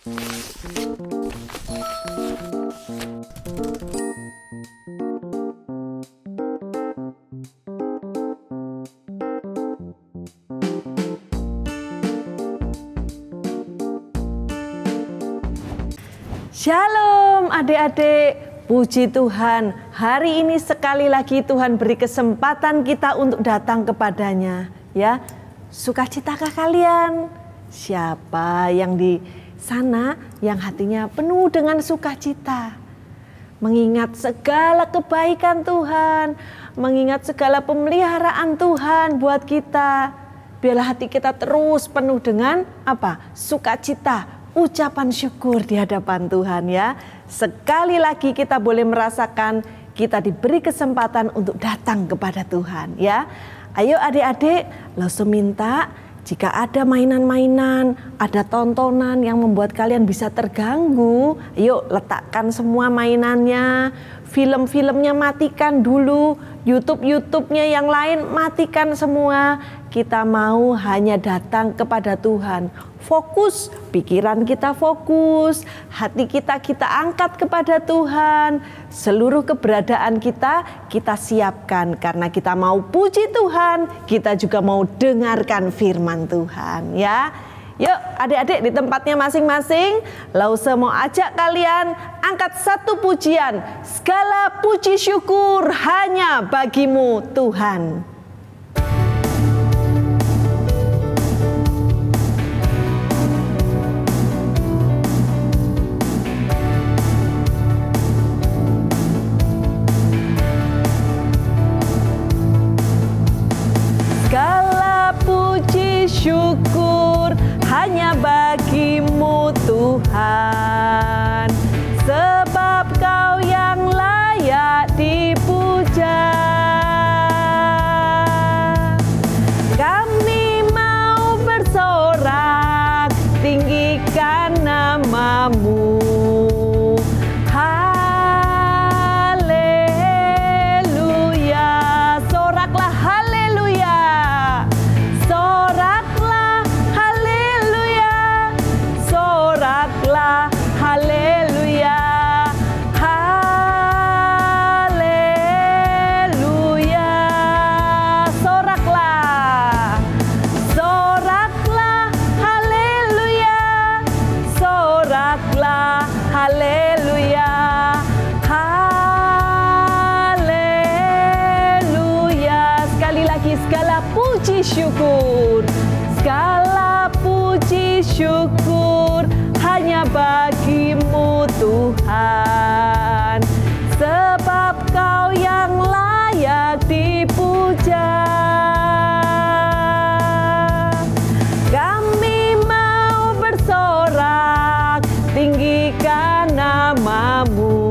Shalom adik-adik, puji Tuhan, hari ini sekali lagi Tuhan beri kesempatan kita untuk datang kepadanya. Ya, sukacitakah kalian? Siapa yang di sana yang hatinya penuh dengan sukacita? Mengingat segala kebaikan Tuhan, mengingat segala pemeliharaan Tuhan buat kita. Biarlah hati kita terus penuh dengan apa? Sukacita. Ucapan syukur di hadapan Tuhan ya. Sekali lagi kita boleh merasakan kita diberi kesempatan untuk datang kepada Tuhan ya. Ayo adik-adik, langsung minta jika ada mainan-mainan, ada tontonan yang membuat kalian bisa terganggu, yuk letakkan semua mainannya, film-filmnya matikan dulu, YouTube-nya yang lain matikan semua. Kita mau hanya datang kepada Tuhan. Fokus, pikiran kita fokus, hati kita angkat kepada Tuhan. Seluruh keberadaan kita siapkan karena kita mau puji Tuhan, kita juga mau dengarkan firman Tuhan ya. Yuk adik-adik di tempatnya masing-masing, Lause mau ajak kalian angkat satu pujian. Segala puji syukur hanya bagimu Tuhan. Syukur hanya bagimu Tuhan, sebab Kau yang layak dipuja. Kami mau bersorak, tinggikan nama-Mu. Syukur, segala puji syukur hanya bagimu Tuhan, sebab Kau yang layak dipuja. Kami mau bersorak, tinggikan nama-Mu.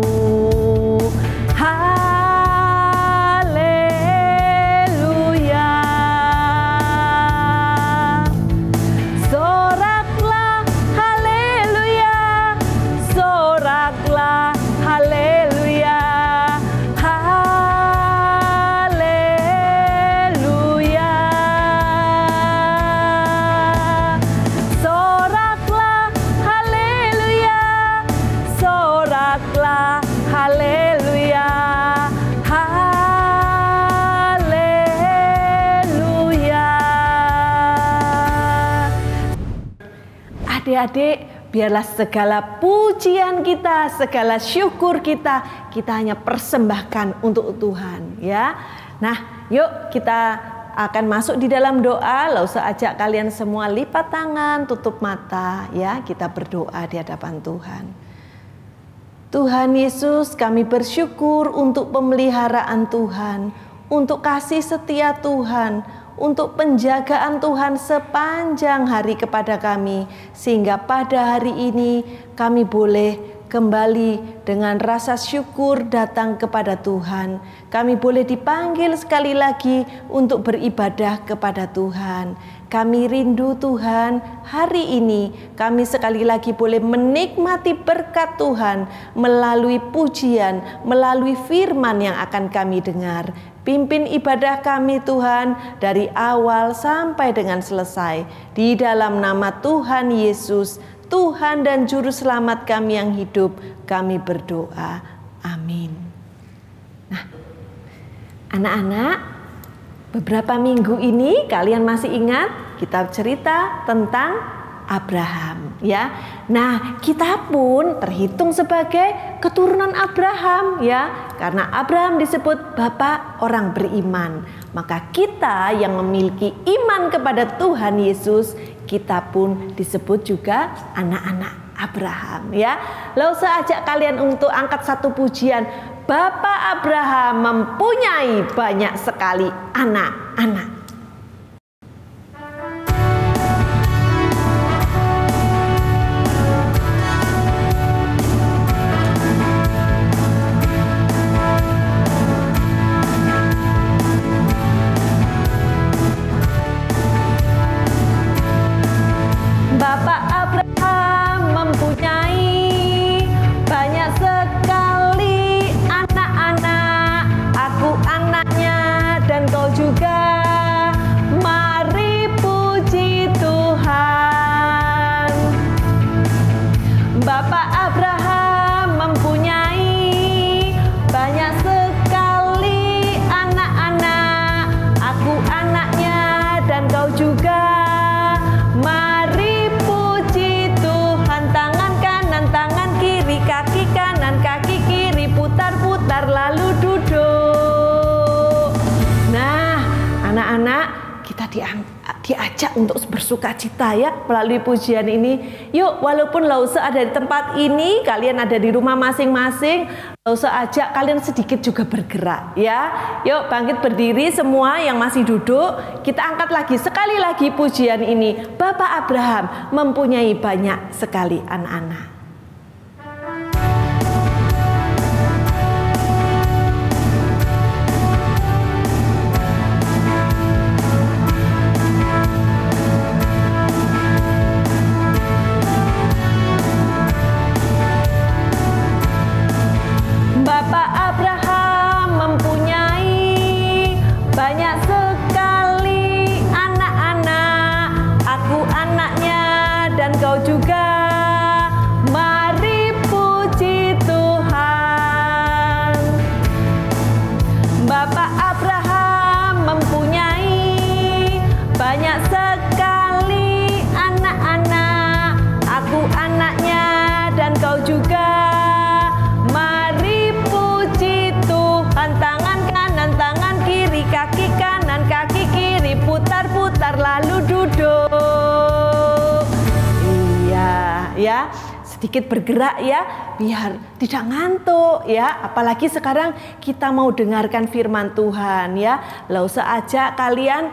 Adik-adik, biarlah segala pujian kita, segala syukur kita hanya persembahkan untuk Tuhan ya. Nah, yuk kita akan masuk di dalam doa. Lause ajak kalian semua lipat tangan, tutup mata ya. Kita berdoa di hadapan Tuhan. Tuhan Yesus, kami bersyukur untuk pemeliharaan Tuhan, untuk kasih setia Tuhan, untuk penjagaan Tuhan sepanjang hari kepada kami, sehingga pada hari ini kami boleh kembali dengan rasa syukur datang kepada Tuhan. Kami boleh dipanggil sekali lagi untuk beribadah kepada Tuhan. Kami rindu Tuhan, hari ini kami sekali lagi boleh menikmati berkat Tuhan melalui pujian, melalui firman yang akan kami dengar. Pimpin ibadah kami Tuhan dari awal sampai dengan selesai. Di dalam nama Tuhan Yesus, Tuhan dan Juru Selamat kami yang hidup, kami berdoa. Amin. Nah, anak-anak, beberapa minggu ini kalian masih ingat kita cerita tentang Abraham, ya. Nah, kita pun terhitung sebagai keturunan Abraham, ya. Karena Abraham disebut bapak orang beriman. Maka kita yang memiliki iman kepada Tuhan Yesus, kita pun disebut juga anak-anak Abraham, ya. Lalu saya ajak kalian untuk angkat satu pujian. Bapak Abraham mempunyai banyak sekali anak-anak. Bapak Abraham mempunyai banyak sekali anak-anak. Aku anaknya dan kau juga. Mari puji Tuhan. Bapak Abraham mempunyai banyak sekali anak-anak. Aku anaknya dan kau juga. Mari puji Tuhan. Tangan kanan, tangan kiri, kaki kanan, kaki kiri, putar-putar lalu duduk. Nah, anak-anak, kita diajak untuk bersuka cita, ya, melalui pujian ini. Yuk, walaupun Lause ada di tempat ini, kalian ada di rumah masing-masing, Lause ajak kalian sedikit juga bergerak, ya. Yuk, bangkit berdiri semua yang masih duduk. Kita angkat lagi, sekali lagi pujian ini. Bapak Abraham mempunyai banyak sekali anak-anak. Bapak Abraham mempunyai banyak sekali anak-anak. Aku anaknya dan kau juga. Mari puji Tuhan. Bapak Abraham mempunyai banyak sekali anak-anak. Aku anaknya dan kau juga. Mari puji Tuhan. Tangan kanan, tangan kiri, kaki kanan, kaki kiri, putar-putar lalu duduk. Iya, ya. Sedikit bergerak, ya, biar tidak ngantuk, ya. Apalagi sekarang kita mau dengarkan firman Tuhan, ya. Lalu saya ajak kalian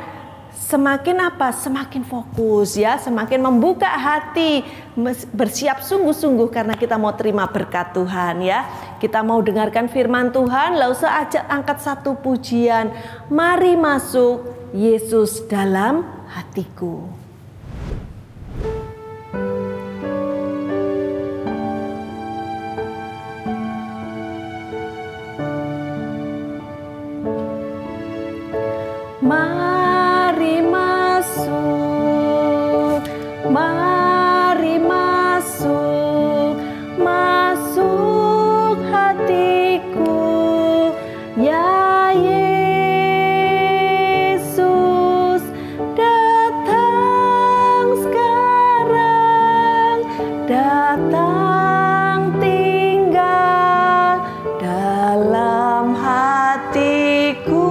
semakin apa? Semakin fokus, ya, semakin membuka hati, bersiap sungguh-sungguh karena kita mau terima berkat Tuhan, ya. Kita mau dengarkan firman Tuhan, lalu saya ajak angkat satu pujian. Mari masuk Yesus dalam hatiku. Mari masuk, mari masuk, masuk hatiku, ya Yesus, datang sekarang, datang tinggal dalam hatiku.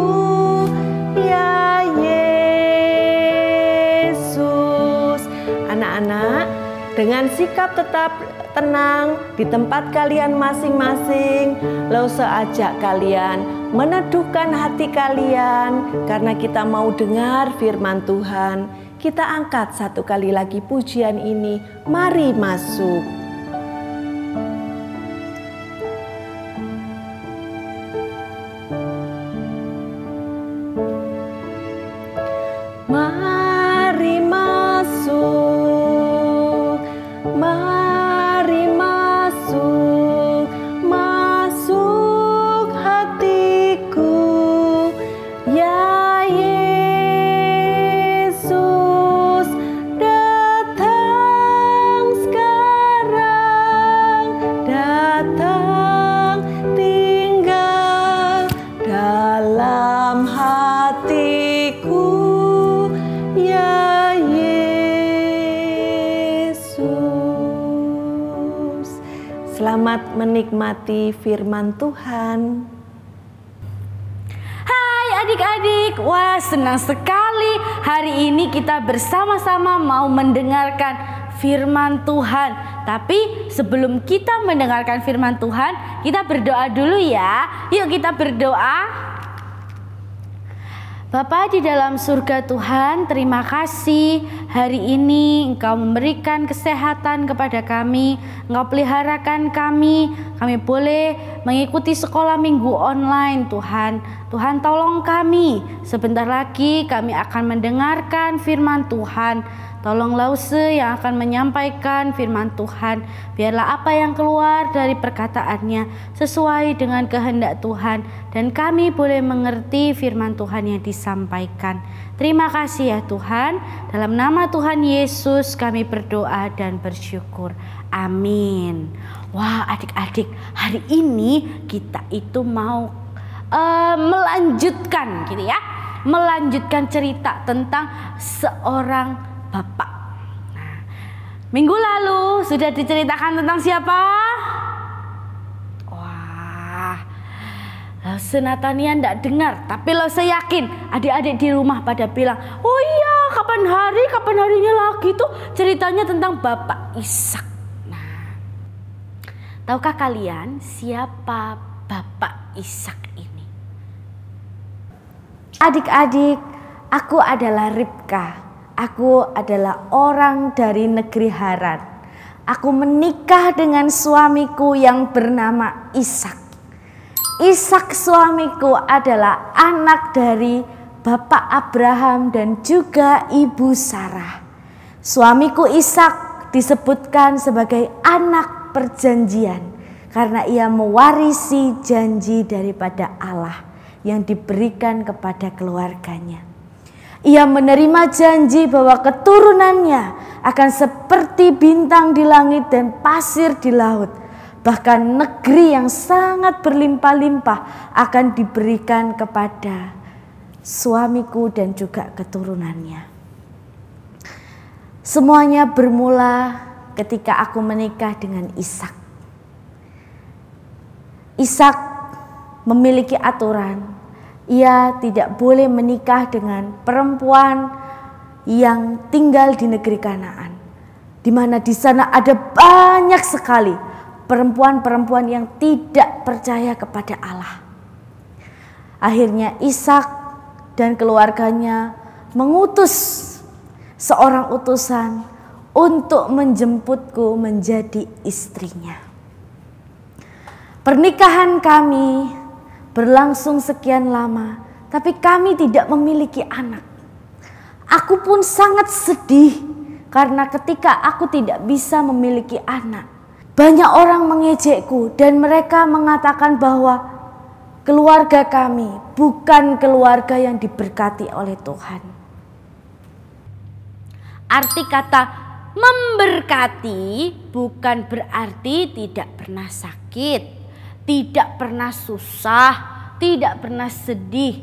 Anak-anak, dengan sikap tetap tenang di tempat kalian masing-masing, lalu saya ajak kalian meneduhkan hati kalian karena kita mau dengar firman Tuhan. Kita angkat satu kali lagi pujian ini. Mari masuk. Mari masuk, mari masuk, masuk hatiku, ya Yesus, datang sekarang. Selamat menikmati firman Tuhan. Hai adik-adik, wah senang sekali hari ini kita bersama-sama mau mendengarkan firman Tuhan. Tapi sebelum kita mendengarkan firman Tuhan, kita berdoa dulu ya. Yuk kita berdoa. Bapa di dalam surga Tuhan, terima kasih hari ini Engkau memberikan kesehatan kepada kami, Engkau peliharakan kami boleh mengikuti sekolah minggu online Tuhan. Tuhan tolong kami, sebentar lagi kami akan mendengarkan firman Tuhan. Tolong Lause yang akan menyampaikan firman Tuhan. Biarlah apa yang keluar dari perkataannya sesuai dengan kehendak Tuhan. Dan kami boleh mengerti firman Tuhan yang disampaikan. Terima kasih ya Tuhan. Dalam nama Tuhan Yesus kami berdoa dan bersyukur. Amin. Wah adik-adik, hari ini kita itu mau melanjutkan gitu ya. Melanjutkan cerita tentang seorang bapak. Nah, minggu lalu sudah diceritakan tentang siapa? Wah, Lause Natania tidak dengar, tapi Lause yakin adik-adik di rumah pada bilang, oh iya kapan harinya lagi tuh ceritanya tentang Bapak Ishak. Nah, tahukah kalian siapa Bapak Ishak ini? Adik-adik, aku adalah Ribka. Aku adalah orang dari negeri Haran. Aku menikah dengan suamiku yang bernama Ishak. Ishak suamiku adalah anak dari Bapak Abraham dan juga Ibu Sarah. Suamiku Ishak disebutkan sebagai anak perjanjian karena ia mewarisi janji daripada Allah yang diberikan kepada keluarganya. Ia menerima janji bahwa keturunannya akan seperti bintang di langit dan pasir di laut. Bahkan negeri yang sangat berlimpah-limpah akan diberikan kepada suamiku dan juga keturunannya. Semuanya bermula ketika aku menikah dengan Ishak. Ishak memiliki aturan. Ia tidak boleh menikah dengan perempuan yang tinggal di negeri Kanaan, di mana di sana ada banyak sekali perempuan-perempuan yang tidak percaya kepada Allah. Akhirnya Ishak dan keluarganya mengutus seorang utusan untuk menjemputku menjadi istrinya. Pernikahan kami berlangsung sekian lama, tapi kami tidak memiliki anak. Aku pun sangat sedih karena ketika aku tidak bisa memiliki anak, banyak orang mengejekku dan mereka mengatakan bahwa keluarga kami bukan keluarga yang diberkati oleh Tuhan. Arti kata memberkati bukan berarti tidak pernah sakit, tidak pernah susah, tidak pernah sedih.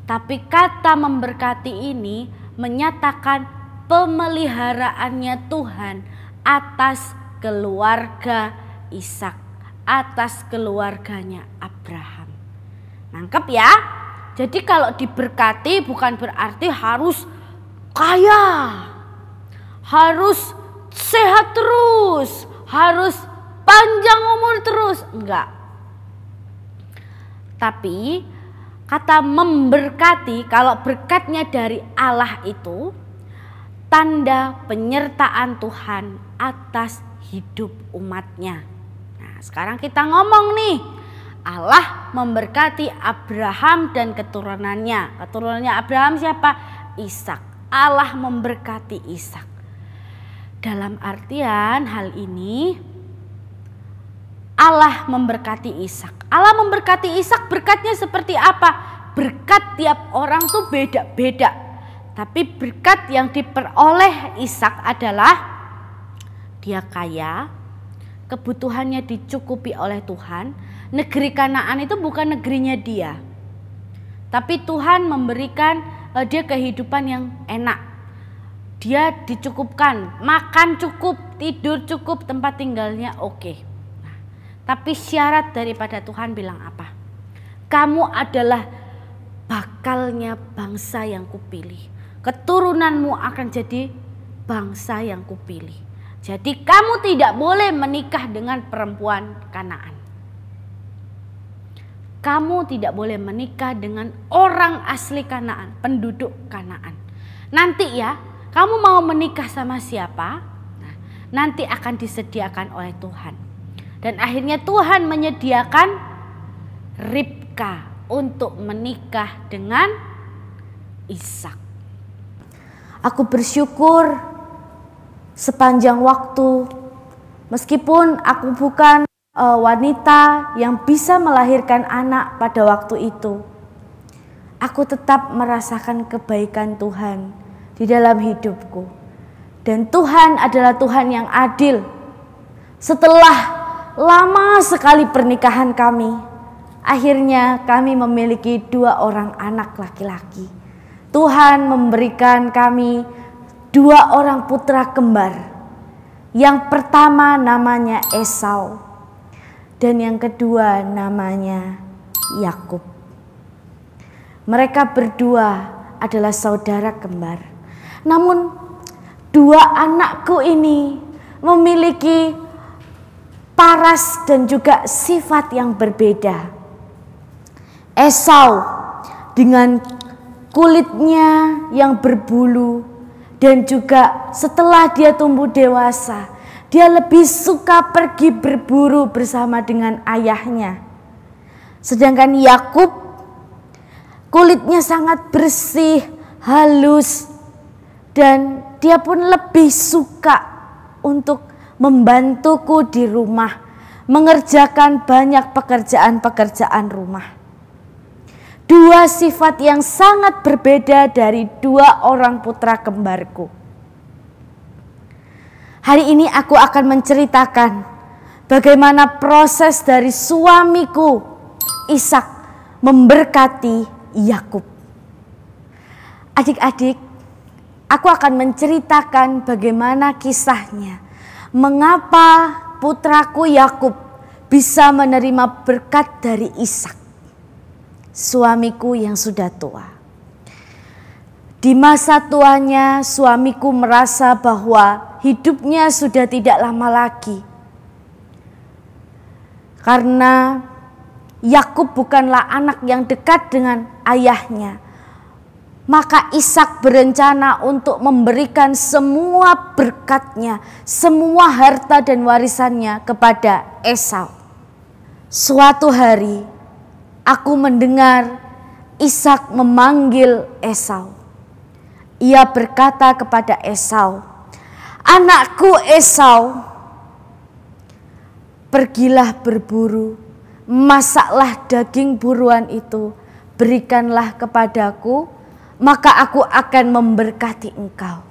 Tapi kata memberkati ini menyatakan pemeliharaannya Tuhan atas keluarga Ishak, atas keluarganya Abraham. Nangkep ya? Jadi kalau diberkati bukan berarti harus kaya, harus sehat terus, harus panjang umur terus. Enggak. Tapi kata memberkati, kalau berkatnya dari Allah itu tanda penyertaan Tuhan atas hidup umatnya. Nah sekarang kita ngomong nih, Allah memberkati Abraham dan keturunannya. Keturunannya Abraham siapa? Ishak. Allah memberkati Ishak. Dalam artian hal ini Allah memberkati Ishak. Allah memberkati Ishak, berkatnya seperti apa? Berkat tiap orang tuh beda-beda. Tapi berkat yang diperoleh Ishak adalah dia kaya, kebutuhannya dicukupi oleh Tuhan. Negeri Kanaan itu bukan negerinya dia. Tapi Tuhan memberikan dia kehidupan yang enak. Dia dicukupkan, makan cukup, tidur cukup, tempat tinggalnya oke. Tapi syarat daripada Tuhan bilang apa? Kamu adalah bakalnya bangsa yang kupilih. Keturunanmu akan jadi bangsa yang kupilih. Jadi kamu tidak boleh menikah dengan perempuan Kanaan. Kamu tidak boleh menikah dengan orang asli Kanaan, penduduk Kanaan. Nanti ya, kamu mau menikah sama siapa? Nah, nanti akan disediakan oleh Tuhan. Dan akhirnya Tuhan menyediakan Ribka untuk menikah dengan Ishak. Aku bersyukur sepanjang waktu, meskipun aku bukan wanita yang bisa melahirkan anak pada waktu itu, aku tetap merasakan kebaikan Tuhan di dalam hidupku. Dan Tuhan adalah Tuhan yang adil. Setelah lama sekali pernikahan kami, akhirnya kami memiliki 2 orang anak laki-laki. Tuhan memberikan kami 2 orang putra kembar. Yang pertama namanya Esau, dan yang kedua namanya Yakub. Mereka berdua adalah saudara kembar. Namun 2 anakku ini memiliki paras dan juga sifat yang berbeda. Esau dengan kulitnya yang berbulu, dan juga setelah dia tumbuh dewasa, dia lebih suka pergi berburu bersama dengan ayahnya. Sedangkan Yakub kulitnya sangat bersih, halus, dan dia pun lebih suka untuk membantuku di rumah, mengerjakan banyak pekerjaan-pekerjaan rumah. 2 sifat yang sangat berbeda dari 2 orang putra kembarku. Hari ini aku akan menceritakan bagaimana proses dari suamiku Ishak memberkati Yakub. Adik-adik, aku akan menceritakan bagaimana kisahnya, mengapa putraku Yakub bisa menerima berkat dari Ishak, suamiku yang sudah tua. Di masa tuanya, suamiku merasa bahwa hidupnya sudah tidak lama lagi. Karena Yakub bukanlah anak yang dekat dengan ayahnya. Maka Ishak berencana untuk memberikan semua berkatnya, semua harta dan warisannya kepada Esau. Suatu hari, aku mendengar Ishak memanggil Esau. Ia berkata kepada Esau, "Anakku Esau, pergilah berburu, masaklah daging buruan itu, berikanlah kepadaku, maka aku akan memberkati engkau."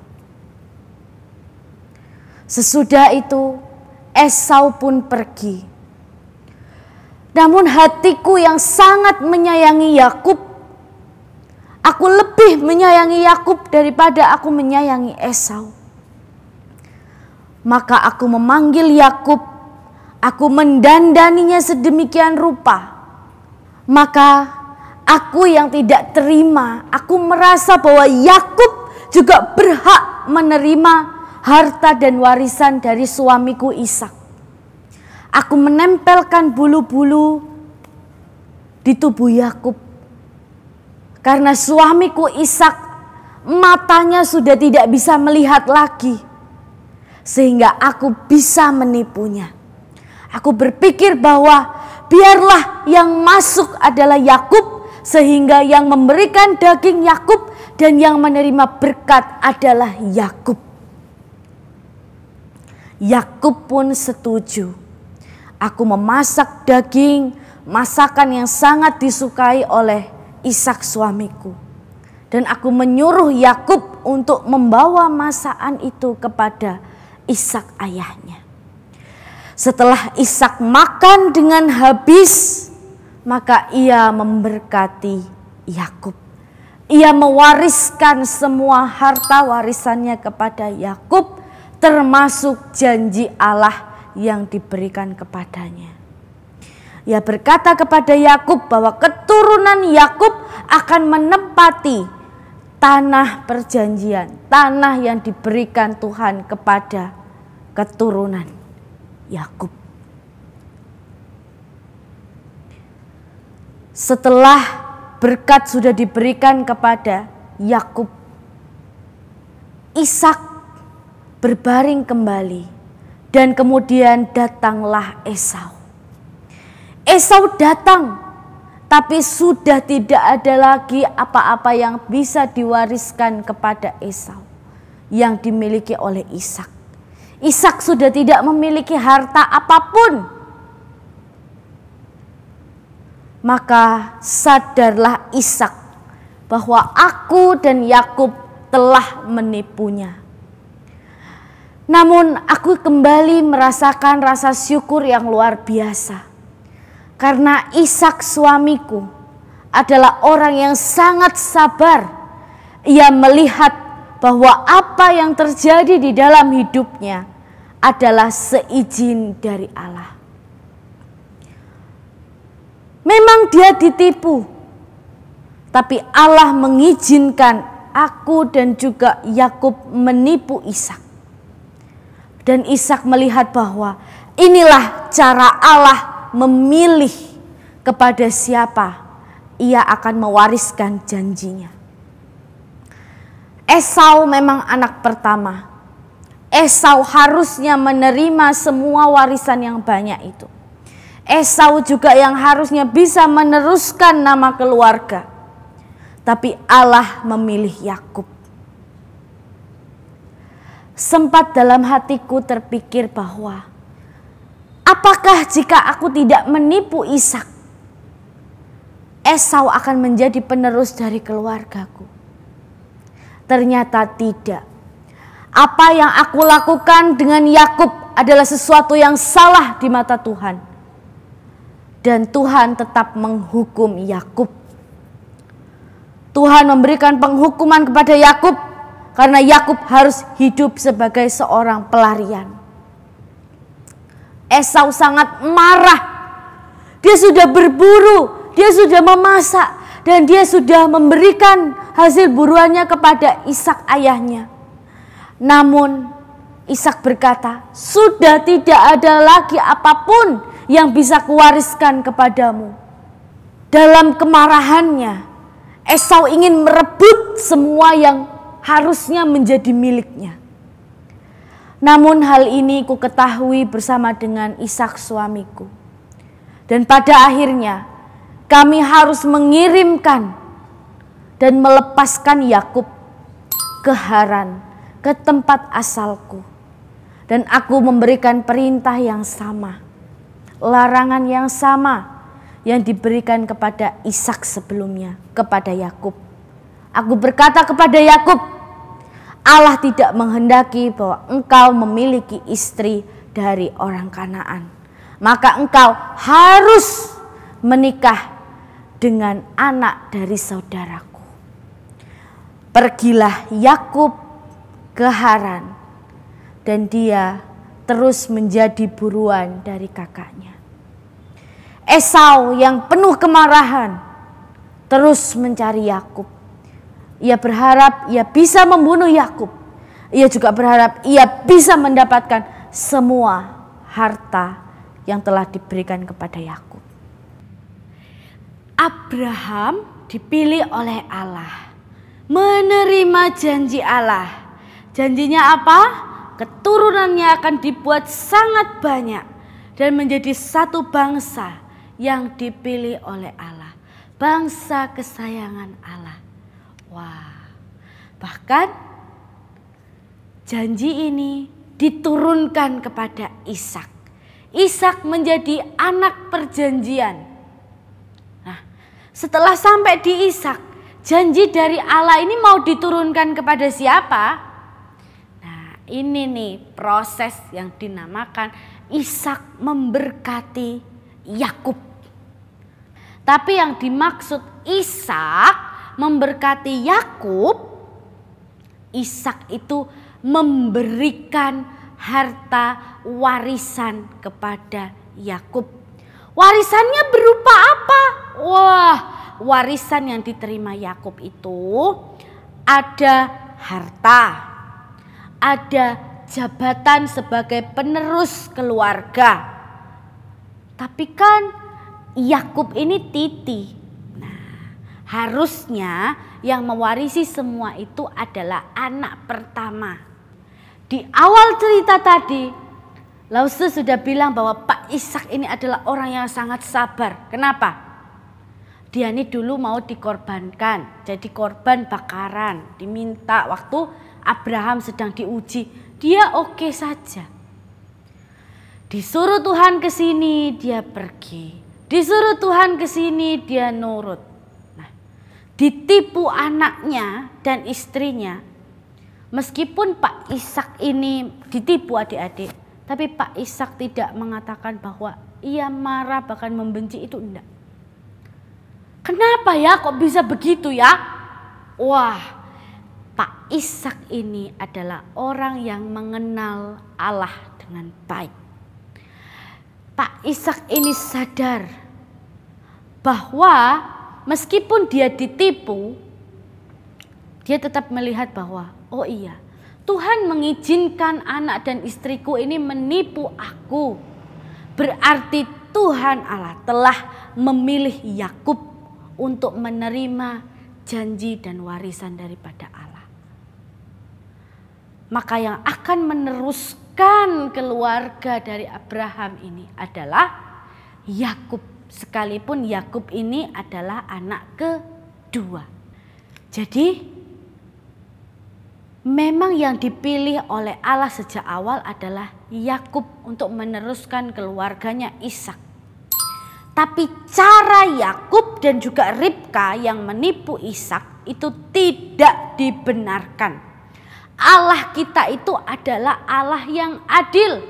Sesudah itu Esau pun pergi. Namun hatiku yang sangat menyayangi Yakub, aku lebih menyayangi Yakub daripada aku menyayangi Esau. Maka aku memanggil Yakub, aku mendandaninya sedemikian rupa. Maka aku yang tidak terima, aku merasa bahwa Yakub juga berhak menerima harta dan warisan dari suamiku Ishak. Aku menempelkan bulu-bulu di tubuh Yakub. Karena suamiku Ishak matanya sudah tidak bisa melihat lagi, sehingga aku bisa menipunya. Aku berpikir bahwa biarlah yang masuk adalah Yakub, sehingga yang memberikan daging Yakub dan yang menerima berkat adalah Yakub. Yakub pun setuju. Aku memasak daging, masakan yang sangat disukai oleh Ishak suamiku. Dan aku menyuruh Yakub untuk membawa masakan itu kepada Ishak ayahnya. Setelah Ishak makan dengan habis, maka ia memberkati Yakub. Ia mewariskan semua harta warisannya kepada Yakub, termasuk janji Allah yang diberikan kepadanya. Ia berkata kepada Yakub bahwa keturunan Yakub akan menempati tanah perjanjian, tanah yang diberikan Tuhan kepada keturunan Yakub. Setelah berkat sudah diberikan kepada Yakub, Ishak berbaring kembali dan kemudian datanglah Esau. Esau datang, tapi sudah tidak ada lagi apa-apa yang bisa diwariskan kepada Esau yang dimiliki oleh Ishak. Ishak sudah tidak memiliki harta apapun. Maka sadarlah Ishak bahwa aku dan Yakub telah menipunya. Namun aku kembali merasakan rasa syukur yang luar biasa. Karena Ishak suamiku adalah orang yang sangat sabar. Ia melihat bahwa apa yang terjadi di dalam hidupnya adalah seizin dari Allah. Memang dia ditipu, tapi Allah mengizinkan aku dan juga Yakub menipu Ishak. Dan Ishak melihat bahwa inilah cara Allah memilih kepada siapa ia akan mewariskan janjinya. Esau memang anak pertama. Esau harusnya menerima semua warisan yang banyak itu. Esau juga yang harusnya bisa meneruskan nama keluarga. Tapi Allah memilih Yakub. Sempat dalam hatiku terpikir bahwa apakah jika aku tidak menipu Ishak, Esau akan menjadi penerus dari keluargaku? Ternyata tidak. Apa yang aku lakukan dengan Yakub adalah sesuatu yang salah di mata Tuhan. Dan Tuhan tetap menghukum Yakub. Tuhan memberikan penghukuman kepada Yakub karena Yakub harus hidup sebagai seorang pelarian. Esau sangat marah. Dia sudah berburu, dia sudah memasak, dan dia sudah memberikan hasil buruannya kepada Ishak ayahnya. Namun Ishak berkata, sudah tidak ada lagi apapun yang bisa kuwariskan kepadamu. Dalam kemarahannya, Esau ingin merebut semua yang harusnya menjadi miliknya. Namun hal ini ku ketahui bersama dengan Ishak suamiku. Dan pada akhirnya kami harus mengirimkan dan melepaskan Yakub ke Haran, ke tempat asalku. Dan aku memberikan perintah yang sama, larangan yang sama yang diberikan kepada Ishak sebelumnya kepada Yakub. Aku berkata kepada Yakub, Allah tidak menghendaki bahwa engkau memiliki istri dari orang Kanaan. Maka engkau harus menikah dengan anak dari saudaraku. Pergilah Yakub ke Haran dan dia terus menjadi buruan dari kakaknya. Esau yang penuh kemarahan terus mencari Yakub. Ia berharap ia bisa membunuh Yakub. Ia juga berharap ia bisa mendapatkan semua harta yang telah diberikan kepada Yakub. Abraham dipilih oleh Allah, menerima janji Allah. Janjinya apa? Keturunannya akan dibuat sangat banyak dan menjadi satu bangsa yang dipilih oleh Allah, bangsa kesayangan Allah. Wah, bahkan janji ini diturunkan kepada Ishak. Ishak menjadi anak perjanjian. Nah, setelah sampai di Ishak, janji dari Allah ini mau diturunkan kepada siapa? Nah, ini nih proses yang dinamakan Ishak memberkati Yakub. Tapi yang dimaksud Ishak memberkati Yakub, Ishak itu memberikan harta warisan kepada Yakub. Warisannya berupa apa? Wah, warisan yang diterima Yakub itu ada harta, ada jabatan sebagai penerus keluarga. Tapi kan Yakub ini titi. Nah, harusnya yang mewarisi semua itu adalah anak pertama. Di awal cerita tadi, Lause sudah bilang bahwa Pak Ishak ini adalah orang yang sangat sabar. Kenapa? Dia ini dulu mau dikorbankan, jadi korban bakaran, diminta waktu Abraham sedang diuji. Dia oke saja. Disuruh Tuhan ke sini, dia pergi. Disuruh Tuhan ke sini, dia nurut. Nah, ditipu anaknya dan istrinya. Meskipun Pak Ishak ini ditipu adik-adik, tapi Pak Ishak tidak mengatakan bahwa ia marah bahkan membenci, itu enggak. Kenapa ya kok bisa begitu ya? Wah, Pak Ishak ini adalah orang yang mengenal Allah dengan baik. Pak Ishak ini sadar bahwa meskipun dia ditipu, dia tetap melihat bahwa oh iya, Tuhan mengizinkan anak dan istriku ini menipu aku. Berarti Tuhan Allah telah memilih Yakub untuk menerima janji dan warisan daripada Allah. Maka yang akan meneruskan keluarga dari Abraham ini adalah Yakub. Sekalipun Yakub ini adalah anak kedua. Jadi memang yang dipilih oleh Allah sejak awal adalah Yakub untuk meneruskan keluarganya Ishak. Tapi cara Yakub dan juga Ribka yang menipu Ishak itu tidak dibenarkan. Allah kita itu adalah Allah yang adil.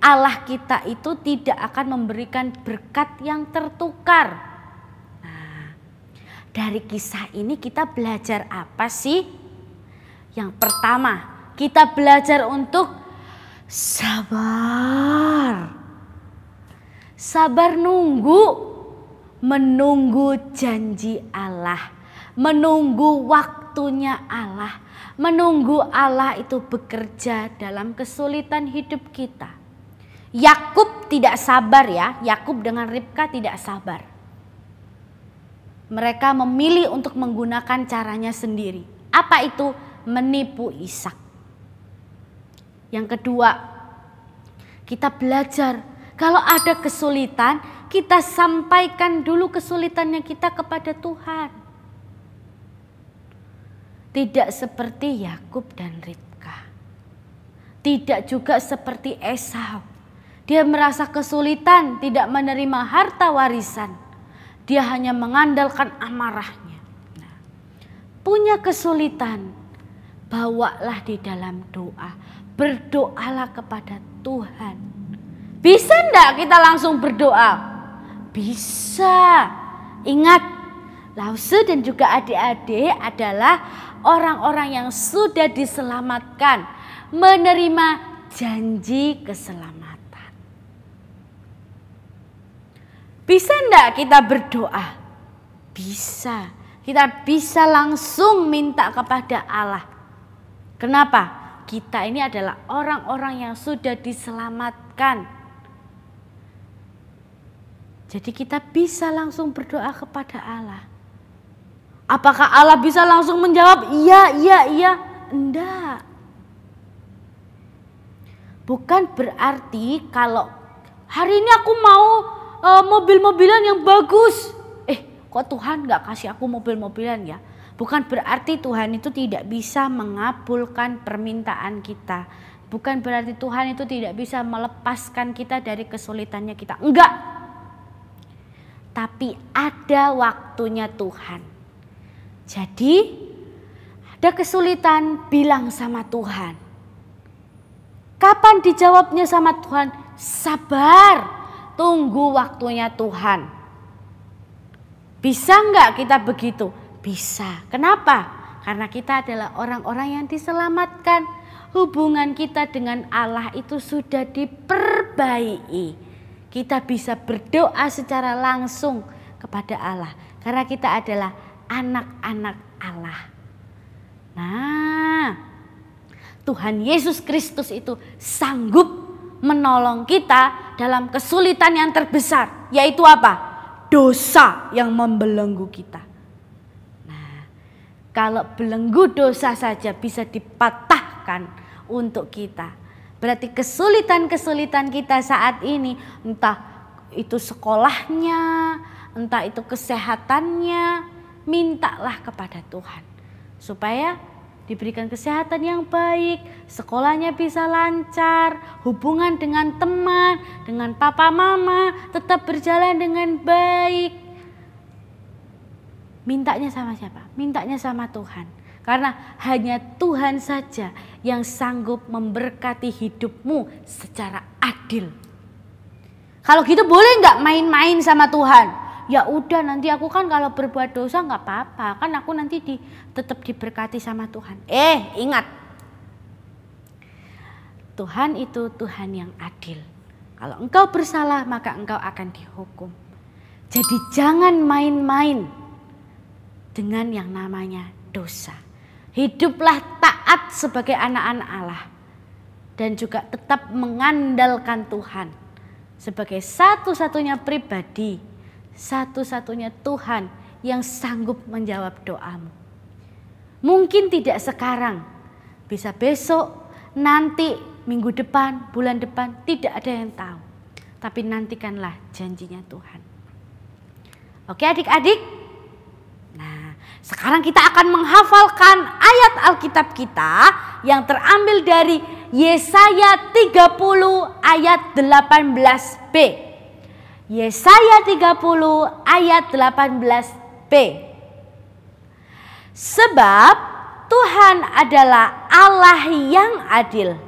Allah kita itu tidak akan memberikan berkat yang tertukar. Nah, dari kisah ini kita belajar apa sih? Yang pertama, kita belajar untuk sabar. Sabar menunggu janji Allah, menunggu waktunya Allah, menunggu Allah itu bekerja dalam kesulitan hidup kita. Yakub tidak sabar ya, Yakub dengan Ribka tidak sabar. Mereka memilih untuk menggunakan caranya sendiri. Apa itu? Menipu Ishak. Yang kedua, kita belajar kalau ada kesulitan, kita sampaikan dulu kesulitannya kita kepada Tuhan. Tidak seperti Yakub dan Ribka. Tidak juga seperti Esau. Dia merasa kesulitan, tidak menerima harta warisan. Dia hanya mengandalkan amarahnya. Nah, punya kesulitan, bawalah di dalam doa. Berdoalah kepada Tuhan. Bisa enggak kita langsung berdoa? Bisa. Ingat, Lause dan juga adik-adik adalah orang-orang yang sudah diselamatkan, menerima janji keselamatan. Bisa enggak kita berdoa? Bisa. Kita bisa langsung minta kepada Allah. Kenapa? Kita ini adalah orang-orang yang sudah diselamatkan. Jadi kita bisa langsung berdoa kepada Allah. Apakah Allah bisa langsung menjawab iya? Enggak. Bukan berarti kalau hari ini aku mau mobil-mobilan yang bagus. Kok Tuhan gak kasih aku mobil-mobilan ya? Bukan berarti Tuhan itu tidak bisa mengabulkan permintaan kita. Bukan berarti Tuhan itu tidak bisa melepaskan kita dari kesulitannya kita. Enggak. Tapi ada waktunya Tuhan. Jadi ada kesulitan, bilang sama Tuhan. Kapan dijawabnya sama Tuhan? Sabar, tunggu waktunya Tuhan. Bisa enggak kita begitu? Bisa. Kenapa? Karena kita adalah orang-orang yang diselamatkan. Hubungan kita dengan Allah itu sudah diperbaiki. kita bisa berdoa secara langsung kepada Allah. Karena kita adalah anak-anak Allah. Nah, Tuhan Yesus Kristus itu sanggup menolong kita dalam kesulitan yang terbesar. Yaitu apa? Dosa yang membelenggu kita. Nah, kalau belenggu dosa saja bisa dipatahkan untuk kita, berarti kesulitan-kesulitan kita saat ini, entah itu sekolahnya, entah itu kesehatannya, mintalah kepada Tuhan. Supaya diberikan kesehatan yang baik, sekolahnya bisa lancar, hubungan dengan teman, dengan papa mama tetap berjalan dengan baik. Mintanya sama siapa? Mintanya sama Tuhan. Karena hanya Tuhan saja yang sanggup memberkati hidupmu secara adil. Kalau gitu boleh nggak main-main sama Tuhan? Ya udah, nanti aku kan kalau berbuat dosa nggak apa-apa, kan aku nanti tetap diberkati sama Tuhan. Ingat, Tuhan itu Tuhan yang adil. Kalau engkau bersalah maka engkau akan dihukum. Jadi jangan main-main dengan yang namanya dosa. Hiduplah taat sebagai anak-anak Allah. Dan juga tetap mengandalkan Tuhan sebagai satu-satunya pribadi, satu-satunya Tuhan yang sanggup menjawab doamu. Mungkin tidak sekarang, bisa besok, nanti, minggu depan, bulan depan, tidak ada yang tahu. Tapi nantikanlah janjinya Tuhan. Oke adik-adik? Sekarang kita akan menghafalkan ayat Alkitab kita yang terambil dari Yesaya 30 ayat 18b. Yesaya 30 ayat 18b. Sebab Tuhan adalah Allah yang adil.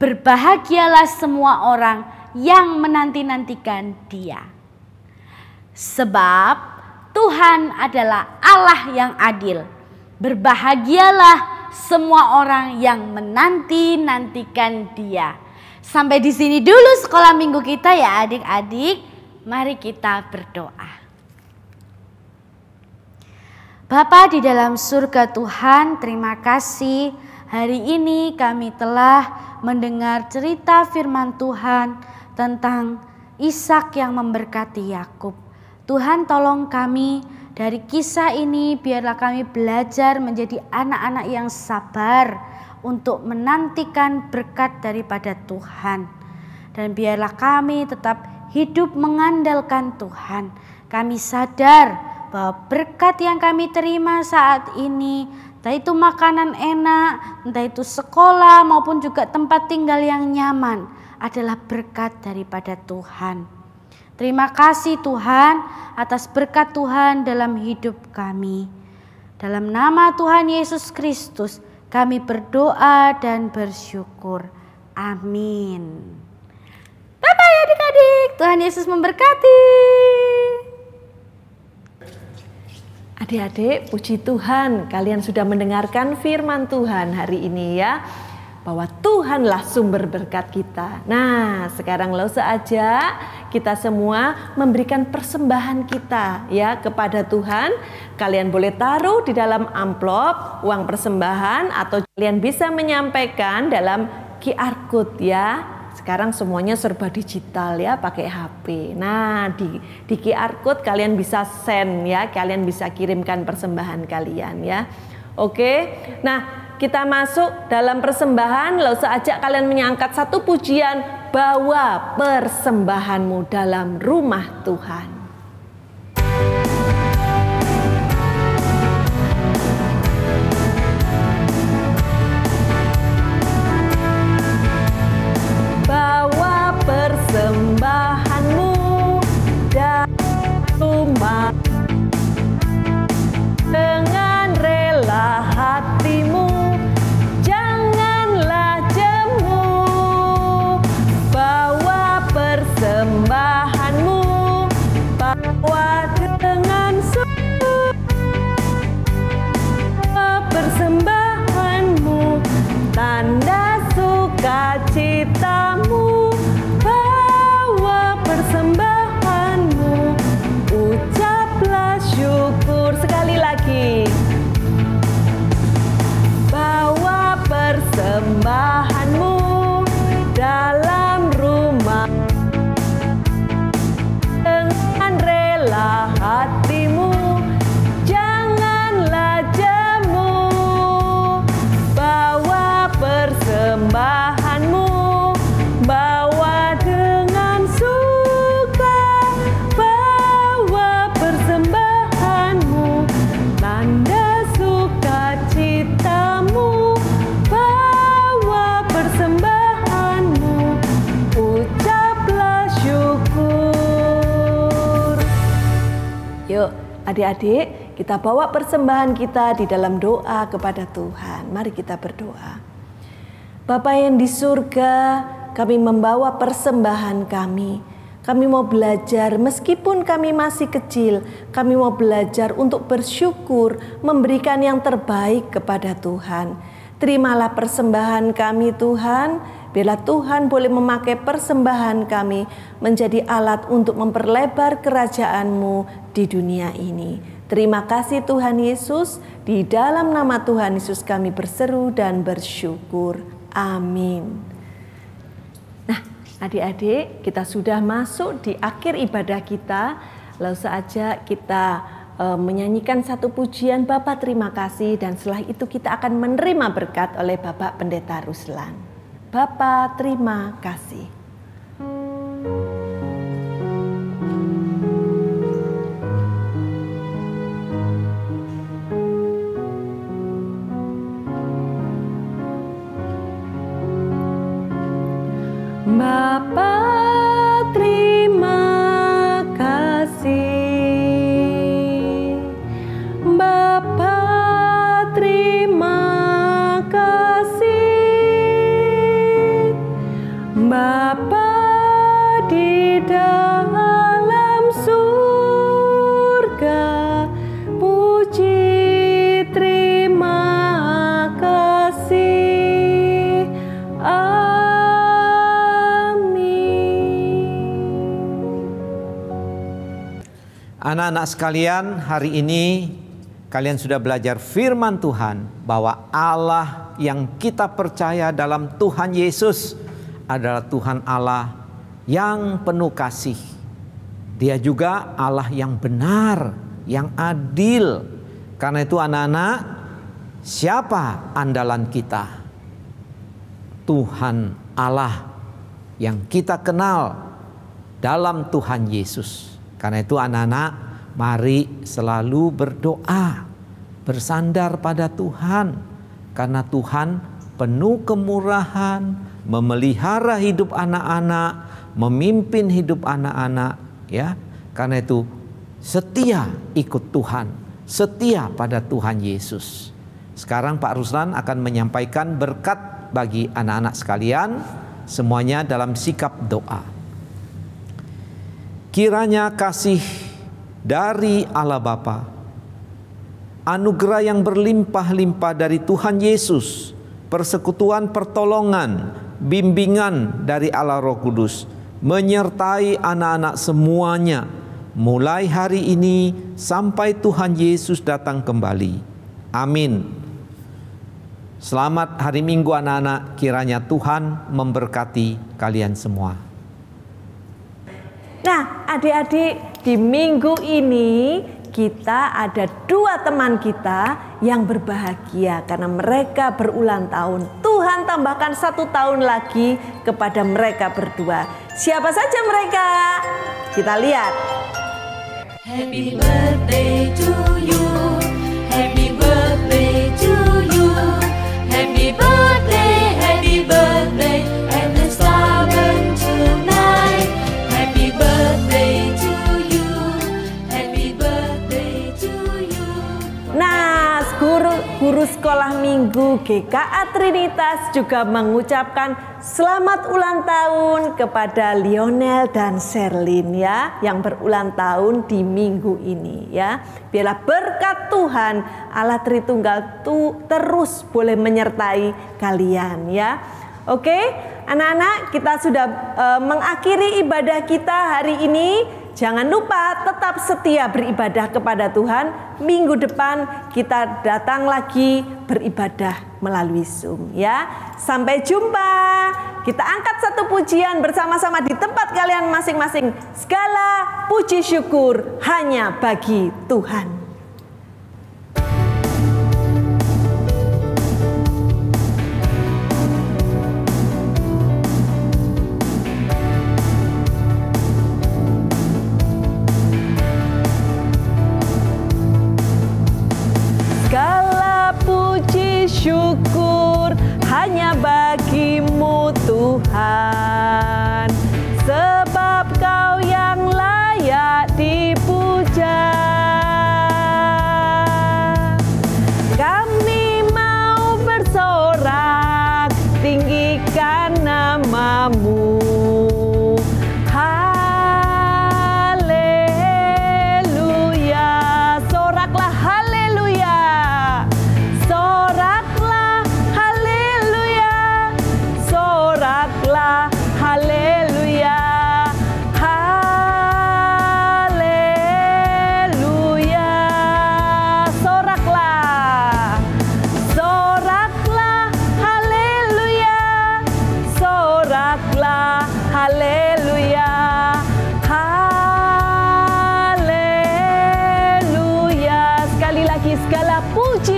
Berbahagialah semua orang yang menanti-nantikan Dia. Sebab Tuhan adalah Allah yang adil. Berbahagialah semua orang yang menanti-nantikan Dia. Sampai di sini dulu sekolah minggu kita ya adik-adik. Mari kita berdoa. Bapa di dalam surga Tuhan, terima kasih hari ini kami telah mendengar cerita firman Tuhan tentang Ishak yang memberkati Yakub. Tuhan tolong kami dari kisah ini, biarlah kami belajar menjadi anak-anak yang sabar untuk menantikan berkat daripada Tuhan. Dan biarlah kami tetap hidup mengandalkan Tuhan. Kami sadar bahwa berkat yang kami terima saat ini, entah itu makanan enak, entah itu sekolah maupun juga tempat tinggal yang nyaman, adalah berkat daripada Tuhan. Terima kasih Tuhan atas berkat Tuhan dalam hidup kami. Dalam nama Tuhan Yesus Kristus kami berdoa dan bersyukur. Amin. Bye-bye adik-adik. Tuhan Yesus memberkati. Adik-adik, puji Tuhan kalian sudah mendengarkan firman Tuhan hari ini ya. Bahwa Tuhanlah sumber berkat kita. Nah, sekarang langsung aja kita semua memberikan persembahan kita ya kepada Tuhan. Kalian boleh taruh di dalam amplop uang persembahan atau kalian bisa menyampaikan dalam QR code ya. Sekarang semuanya serba digital ya, pakai HP. Nah, di QR code kalian bisa send ya, kalian bisa kirimkan persembahan kalian ya. Oke. Nah, kita masuk dalam persembahan, lalu ajak kalian menyangkat satu pujian, bawa persembahanmu dalam rumah Tuhan. Bawa persembahanmu dalam rumah dengan rela hatimu. Persembahanmu bawa dengan persembahanmu, tanda sukacitamu, bawa persembahanmu Yuk adik-adik, kita bawa persembahan kita di dalam doa kepada Tuhan. Mari kita berdoa. Bapa yang di surga, kami membawa persembahan kami. Kami mau belajar meskipun kami masih kecil. Kami mau belajar untuk bersyukur, memberikan yang terbaik kepada Tuhan. Terimalah persembahan kami Tuhan. Biarlah Tuhan boleh memakai persembahan kami menjadi alat untuk memperlebar kerajaan-Mu di dunia ini. Terima kasih Tuhan Yesus. Di dalam nama Tuhan Yesus kami berseru dan bersyukur. Amin. Nah, adik-adik, kita sudah masuk di akhir ibadah kita. Langsung saja kita menyanyikan satu pujian Bapa terima kasih, dan setelah itu kita akan menerima berkat oleh Bapak Pendeta Ruslan. Bapa terima kasih. Bapa terima kasih, Bapa terima kasih, Bapa di dalam surga, puji terima kasih. Anak-anak sekalian, hari ini kalian sudah belajar firman Tuhan bahwa Allah yang kita percaya dalam Tuhan Yesus adalah Tuhan Allah yang penuh kasih. Dia juga Allah yang benar, yang adil. Karena itu anak-anak, siapa andalan kita? Tuhan Allah yang kita kenal dalam Tuhan Yesus. Karena itu anak-anak, mari selalu berdoa, bersandar pada Tuhan. Karena Tuhan penuh kemurahan, memelihara hidup anak-anak, memimpin hidup anak-anak, ya. Karena itu setia ikut Tuhan, setia pada Tuhan Yesus. Sekarang Pak Ruslan akan menyampaikan berkat bagi anak-anak sekalian, semuanya dalam sikap doa. Kiranya kasih dari Allah Bapa, anugerah yang berlimpah-limpah dari Tuhan Yesus, persekutuan pertolongan, bimbingan dari Allah Roh Kudus, menyertai anak-anak semuanya, mulai hari ini sampai Tuhan Yesus datang kembali. Amin. Selamat hari Minggu anak-anak, kiranya Tuhan memberkati kalian semua. Nah, adik-adik, di minggu ini kita ada dua teman kita yang berbahagia karena mereka berulang tahun. Tuhan tambahkan 1 tahun lagi kepada mereka berdua. Siapa saja mereka? Kita lihat. Happy birthday to you. Happy birthday to you. Happy birthday, happy birthday, and let's celebrate tonight. Happy birthday to you. Happy birthday to you. Nah, guru sekolah minggu GKA Trinitas juga mengucapkan selamat ulang tahun kepada Lionel dan Sherlyn ya, yang berulang tahun di minggu ini ya. Biarlah berkat Tuhan Allah Tritunggal terus boleh menyertai kalian ya. Oke, anak-anak, kita sudah mengakhiri ibadah kita hari ini. Jangan lupa tetap setia beribadah kepada Tuhan. Minggu depan kita datang lagi beribadah melalui Zoom ya. Sampai jumpa. Kita angkat satu pujian bersama-sama di tempat kalian masing-masing. Segala puji syukur hanya bagi Tuhan. Syukur hanya bagi-Mu Tuhan, sebab Kau yang layak dipuja.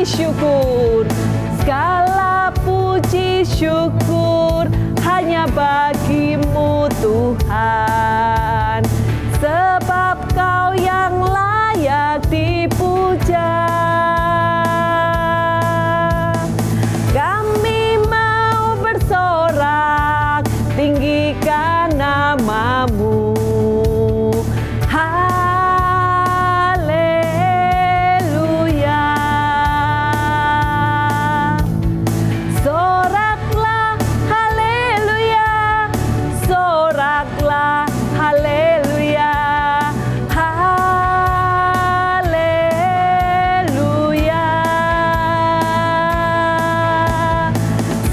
syukur, segala puji syukur hanya bagimu Tuhan, sebab Kau yang layak dipuja. Kami mau bersorak, tinggikan namamu. Haleluya. Soraklah haleluya, soraklah haleluya. Haleluya.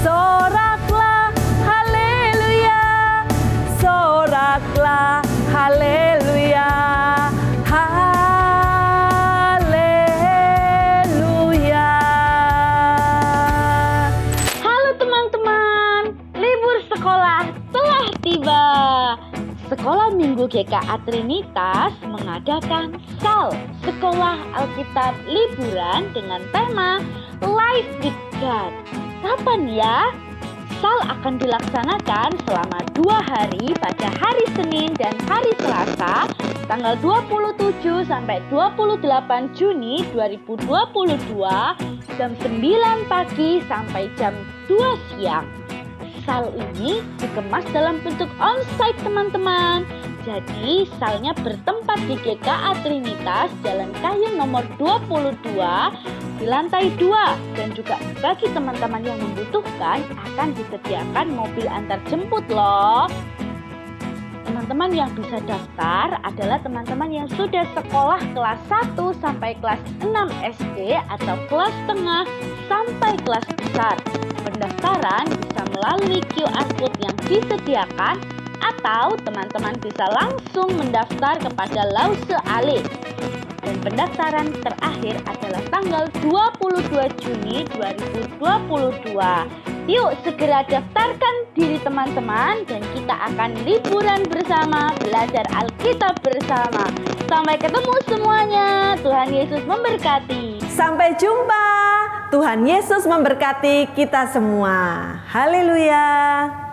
Soraklah haleluya, soraklah haleluya. Haleluya. Halo teman-teman, libur sekolah telah tiba. Sekolah Minggu GKA Trinitas mengadakan SAL, Sekolah Alkitab Liburan dengan tema Life with God. Kapan ya? SAL akan dilaksanakan selama 2 hari pada hari Senin dan hari Selasa, tanggal 27 sampai 28 Juni 2022, jam 9 pagi sampai jam 2 siang. SAL ini dikemas dalam bentuk onsite teman-teman. Jadi salnya bertempat di GKA Trinitas Jalan Kayu nomor 22 di lantai 2, dan juga bagi teman-teman yang membutuhkan akan disediakan mobil antar jemput loh. Teman-teman yang bisa daftar adalah teman-teman yang sudah sekolah kelas 1 sampai kelas 6 SD atau kelas tengah sampai kelas besar. Pendaftaran bisa melalui QR Code yang disediakan atau teman-teman bisa langsung mendaftar kepada Lause Ale. Dan pendaftaran terakhir adalah tanggal 22 Juni 2022. Yuk segera daftarkan diri teman-teman dan kita akan liburan bersama, belajar Alkitab bersama. Sampai ketemu semuanya. Tuhan Yesus memberkati. Sampai jumpa. Tuhan Yesus memberkati kita semua. Haleluya.